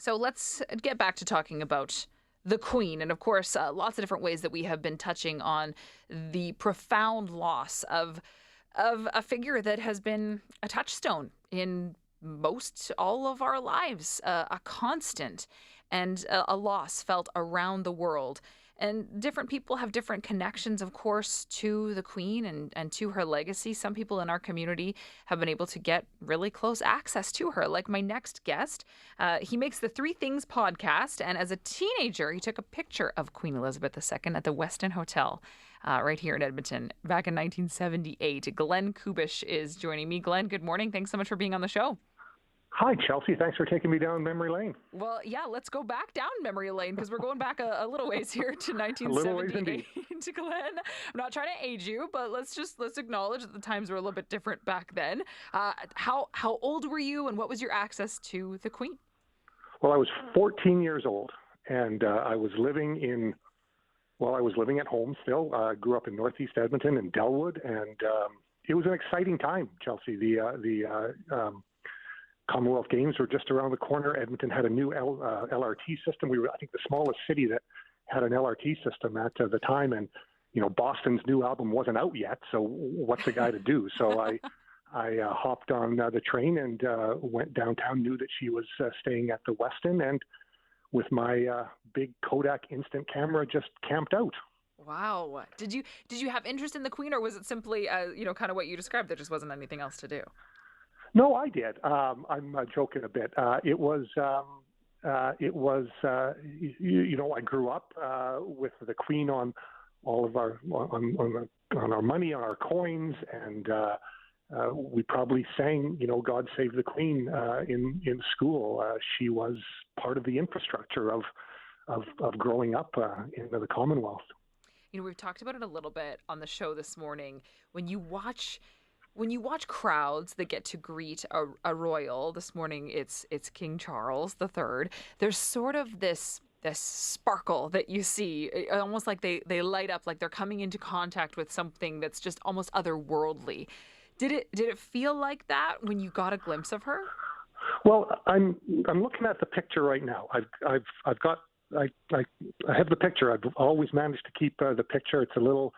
So let's get back to talking about the Queen. And of course, lots of different ways that we have been touching on the profound loss of a figure that has been a touchstone in most all of our lives, a constant and a loss felt around the world. And different people have different connections, of course, to the Queen and to her legacy. Some people in our community have been able to get really close access to her, like my next guest. He makes the Three Things podcast, and as a teenager, he took a picture of Queen Elizabeth II at the Westin Hotel right here in Edmonton back in 1978. Glenn Kubish is joining me. Glenn, good morning. Thanks so much for being on the show. Hi, Chelsea. Thanks for taking me down memory lane. Well, yeah, let's go back down memory lane because we're going back a little ways here to A little ways 1978 indeed. Glenn. I'm not trying to age you, but let's acknowledge that the times were a little bit different back then. How old were you, and what was your access to the Queen? Well, I was 14 years old, and I was living at home still. I grew up in Northeast Edmonton in Delwood, and it was an exciting time, Chelsea. The Commonwealth Games were just around the corner. Edmonton had a new LRT system. We were, I think, the smallest city that had an LRT system at the time. And, Boston's new album wasn't out yet. So what's a guy to do? So I hopped on the train and went downtown, knew that she was staying at the Westin, and with my big Kodak instant camera, just camped out. Wow. Did you have interest in the Queen, or was it simply, kind of what you described? There just wasn't anything else to do. No, I did. I'm joking a bit. It was, I grew up with the Queen on all of our on our money, on our coins, and we probably sang, "God Save the Queen" in school. She was part of the infrastructure of growing up in the Commonwealth. We've talked about it a little bit on the show this morning. When you watch crowds that get to greet a royal, this morning it's King Charles III, there's sort of this sparkle that you see, almost like they light up, like they're coming into contact with something that's just almost otherworldly. Did it feel like that when you got a glimpse of her? Well, I'm looking at the picture right now. I have the picture. I've always managed to keep the picture. It's a little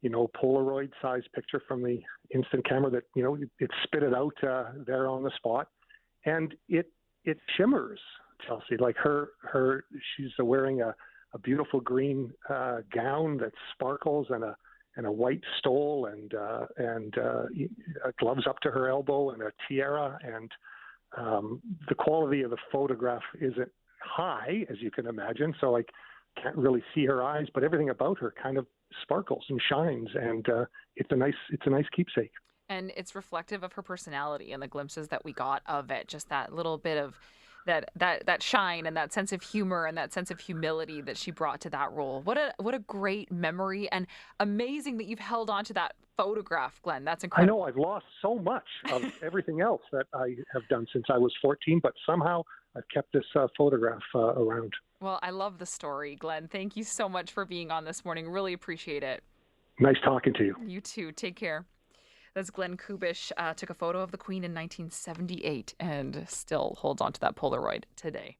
Polaroid-sized picture from the instant camera that, it spit it out there on the spot. And it shimmers, Chelsea, like she's wearing a beautiful green gown that sparkles and a white stole and gloves up to her elbow and a tiara. And the quality of the photograph isn't high, as you can imagine, so I can't really see her eyes, but everything about her kind of sparkles and shines, and it's a nice keepsake. And it's reflective of her personality and the glimpses that we got of it. Just that little bit of that shine and that sense of humor and that sense of humility that she brought to that role. What a great memory, and amazing that you've held on to that photograph, Glenn. That's incredible. I know I've lost so much of everything else that I have done since I was 14, but somehow I've kept this photograph around. Well, I love the story, Glenn. Thank you so much for being on this morning. Really appreciate it. Nice talking to you. You too. Take care. That's Glenn Kubish. Took a photo of the Queen in 1978 and still holds on to that Polaroid today.